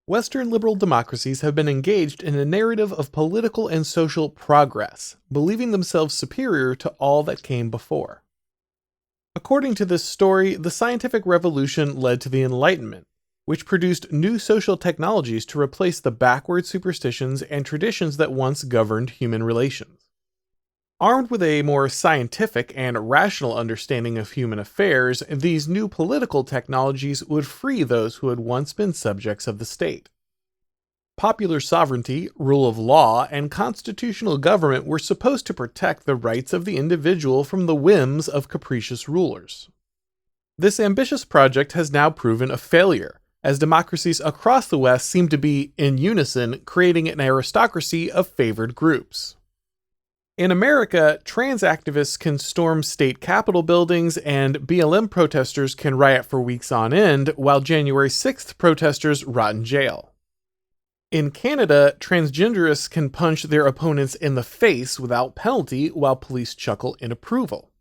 Western liberal democracies have been engaged in a narrative of political and social progress, believing themselves superior to all that came before. According to this story, the scientific revolution led to the Enlightenment, which produced new social technologies to replace the backward superstitions and traditions that once governed human relations. Armed with a more scientific and rational understanding of human affairs, these new political technologies would free those who had once been subjects of the state. Popular sovereignty, rule of law, and constitutional government were supposed to protect the rights of the individual from the whims of capricious rulers. This ambitious project has now proven a failure, as democracies across the West seem to be, in unison, creating an aristocracy of favored groups. In America, trans activists can storm state capitol buildings and BLM protesters can riot for weeks on end, while January 6th protesters rot in jail. In Canada, transgenderists can punch their opponents in the face without penalty while police chuckle in approval.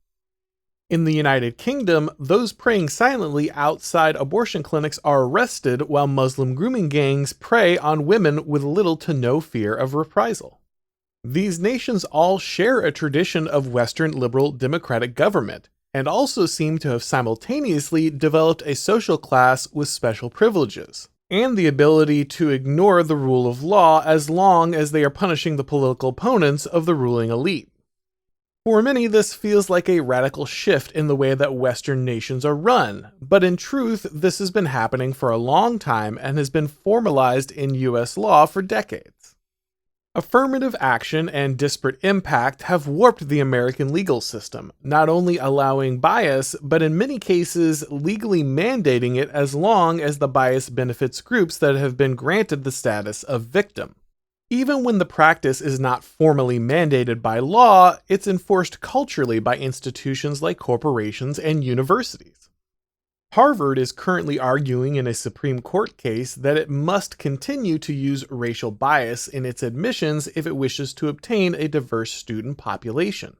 In the United Kingdom, those praying silently outside abortion clinics are arrested while Muslim grooming gangs prey on women with little to no fear of reprisal. These nations all share a tradition of Western liberal democratic government, and also seem to have simultaneously developed a social class with special privileges, and the ability to ignore the rule of law as long as they are punishing the political opponents of the ruling elite. For many, this feels like a radical shift in the way that Western nations are run, but in truth, this has been happening for a long time and has been formalized in US law for decades. Affirmative action and disparate impact have warped the American legal system, not only allowing bias, but in many cases legally mandating it as long as the bias benefits groups that have been granted the status of victim. Even when the practice is not formally mandated by law, it's enforced culturally by institutions like corporations and universities. Harvard is currently arguing in a Supreme Court case that it must continue to use racial bias in its admissions if it wishes to obtain a diverse student population.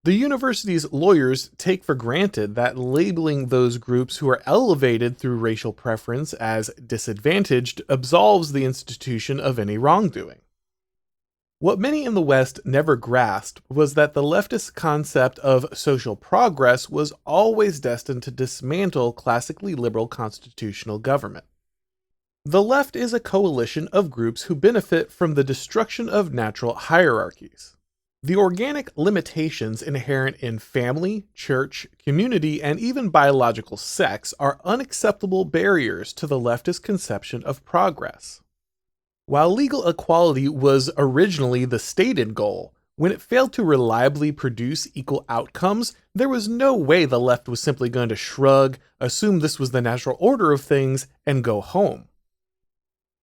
The university's lawyers take for granted that labeling those groups who are elevated through racial preference as disadvantaged absolves the institution of any wrongdoing. What many in the West never grasped was that the leftist concept of social progress was always destined to dismantle classically liberal constitutional government. The left is a coalition of groups who benefit from the destruction of natural hierarchies. The organic limitations inherent in family, church, community, and even biological sex are unacceptable barriers to the leftist conception of progress. While legal equality was originally the stated goal, when it failed to reliably produce equal outcomes, there was no way the left was simply going to shrug, assume this was the natural order of things, and go home.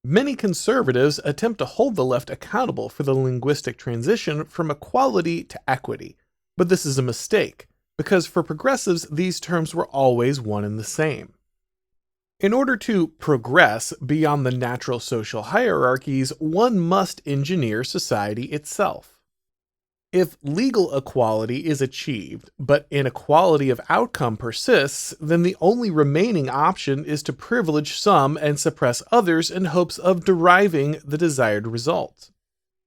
Many conservatives attempt to hold the left accountable for the linguistic transition from equality to equity, but this is a mistake, because for progressives these terms were always one and the same. In order to progress beyond the natural social hierarchies, one must engineer society itself. If legal equality is achieved, but inequality of outcome persists, then the only remaining option is to privilege some and suppress others in hopes of deriving the desired result.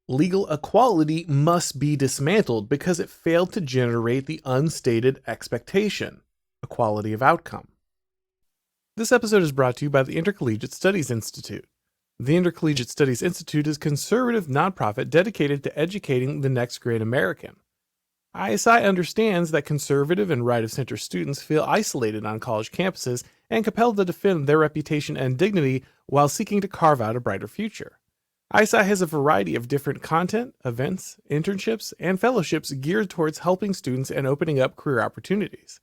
Legal equality must be dismantled because it failed to generate the unstated expectation, equality of outcome. This episode is brought to you by the Intercollegiate Studies Institute. The Intercollegiate Studies Institute is a conservative nonprofit dedicated to educating the next great American. ISI understands that conservative and right-of-center students feel isolated on college campuses and compelled to defend their reputation and dignity while seeking to carve out a brighter future. ISI has a variety of different content, events, internships, and fellowships geared towards helping students and opening up career opportunities.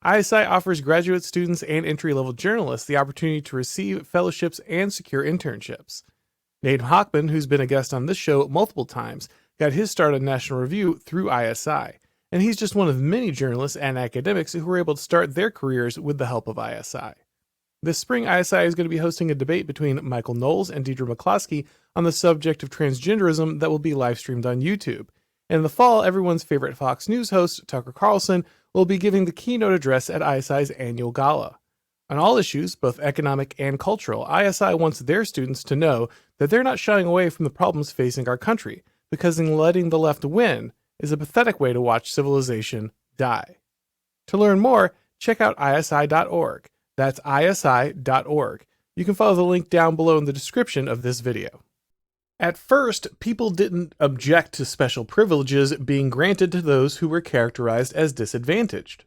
ISI offers graduate students and entry-level journalists the opportunity to receive fellowships and secure internships. Nate Hochman, who's been a guest on this show multiple times, got his start on National Review through ISI, and he's just one of many journalists and academics who were able to start their careers with the help of ISI. This spring, ISI is going to be hosting a debate between Michael Knowles and Deidre McCloskey on the subject of transgenderism that will be live-streamed on YouTube. And in the fall, everyone's favorite Fox News host, Tucker Carlson, will be giving the keynote address at ISI's annual gala. On all issues, both economic and cultural, ISI wants their students to know that they're not shying away from the problems facing our country, because in letting the left win is a pathetic way to watch civilization die. To learn more, check out isi.org. That's isi.org. You can follow the link down below in the description of this video. At first, people didn't object to special privileges being granted to those who were characterized as disadvantaged.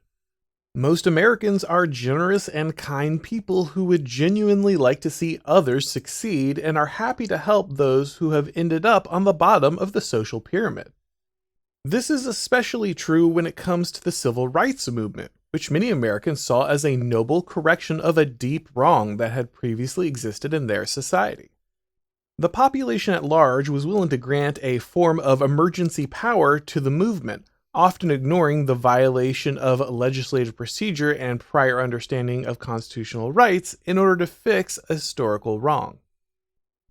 Most Americans are generous and kind people who would genuinely like to see others succeed and are happy to help those who have ended up on the bottom of the social pyramid. This is especially true when it comes to the civil rights movement, which many Americans saw as a noble correction of a deep wrong that had previously existed in their society. The population at large was willing to grant a form of emergency power to the movement, often ignoring the violation of legislative procedure and prior understanding of constitutional rights in order to fix a historical wrong.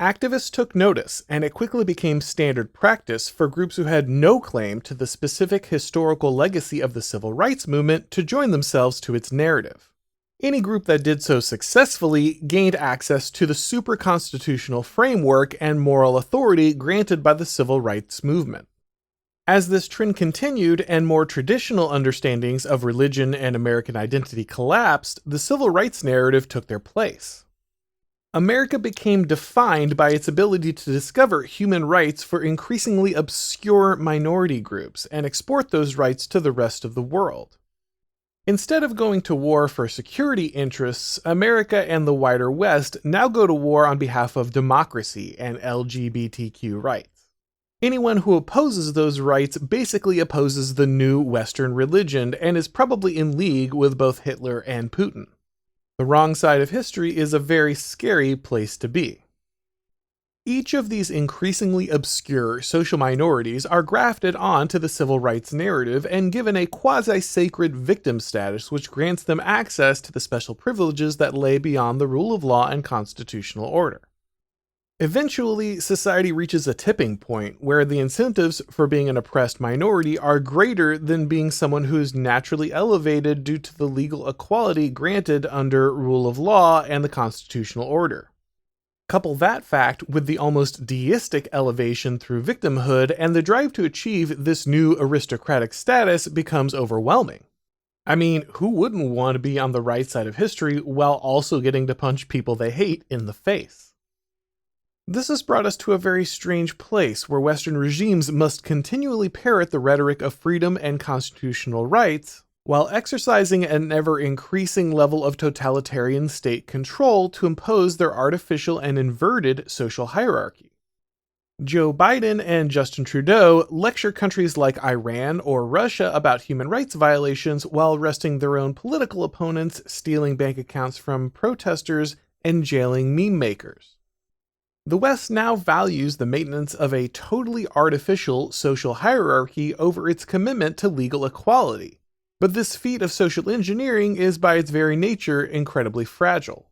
Activists took notice, and it quickly became standard practice for groups who had no claim to the specific historical legacy of the civil rights movement to join themselves to its narrative. Any group that did so successfully gained access to the super-constitutional framework and moral authority granted by the civil rights movement. As this trend continued and more traditional understandings of religion and American identity collapsed, the civil rights narrative took their place. America became defined by its ability to discover human rights for increasingly obscure minority groups and export those rights to the rest of the world. Instead of going to war for security interests, America and the wider West now go to war on behalf of democracy and LGBTQ rights. Anyone who opposes those rights basically opposes the new Western religion and is probably in league with both Hitler and Putin. The wrong side of history is a very scary place to be. Each of these increasingly obscure social minorities are grafted onto the civil rights narrative and given a quasi-sacred victim status which grants them access to the special privileges that lay beyond the rule of law and constitutional order. Eventually, society reaches a tipping point where the incentives for being an oppressed minority are greater than being someone who is naturally elevated due to the legal equality granted under rule of law and the constitutional order. Couple that fact with the almost deistic elevation through victimhood, and the drive to achieve this new aristocratic status becomes overwhelming. I mean, who wouldn't want to be on the right side of history while also getting to punch people they hate in the face? This has brought us to a very strange place where Western regimes must continually parrot the rhetoric of freedom and constitutional rights, while exercising an ever-increasing level of totalitarian state control to impose their artificial and inverted social hierarchy. Joe Biden and Justin Trudeau lecture countries like Iran or Russia about human rights violations while arresting their own political opponents, stealing bank accounts from protesters, and jailing meme makers. The West now values the maintenance of a totally artificial social hierarchy over its commitment to legal equality. But this feat of social engineering is by its very nature incredibly fragile.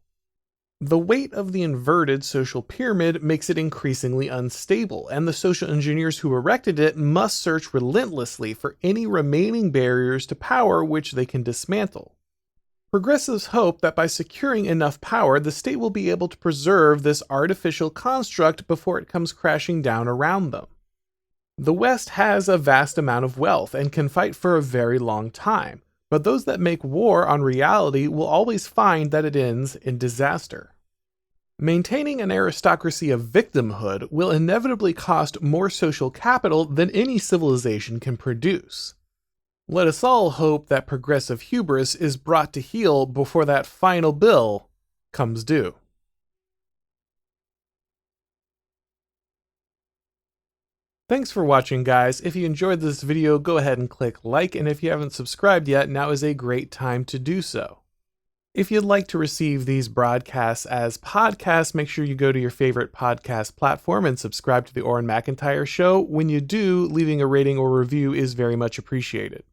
The weight of the inverted social pyramid makes it increasingly unstable, and the social engineers who erected it must search relentlessly for any remaining barriers to power which they can dismantle. Progressives hope that by securing enough power, the state will be able to preserve this artificial construct before it comes crashing down around them. The West has a vast amount of wealth and can fight for a very long time, but those that make war on reality will always find that it ends in disaster. Maintaining an aristocracy of victimhood will inevitably cost more social capital than any civilization can produce. Let us all hope that progressive hubris is brought to heel before that final bill comes due. Thanks for watching, guys. If you enjoyed this video, go ahead and click like, and if you haven't subscribed yet, now is a great time to do so. If you'd like to receive these broadcasts as podcasts, make sure you go to your favorite podcast platform and subscribe to the Auron MacIntyre Show. When you do, leaving a rating or review is very much appreciated.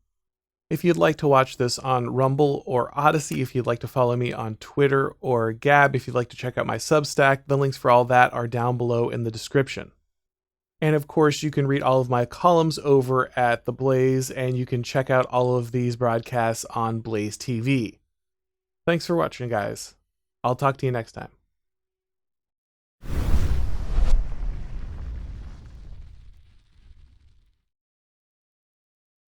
If you'd like to watch this on Rumble or Odyssey, if you'd like to follow me on Twitter or Gab, if you'd like to check out my Substack, the links for all that are down below in the description. And of course, you can read all of my columns over at The Blaze, and you can check out all of these broadcasts on Blaze TV. Thanks for watching, guys. I'll talk to you next time.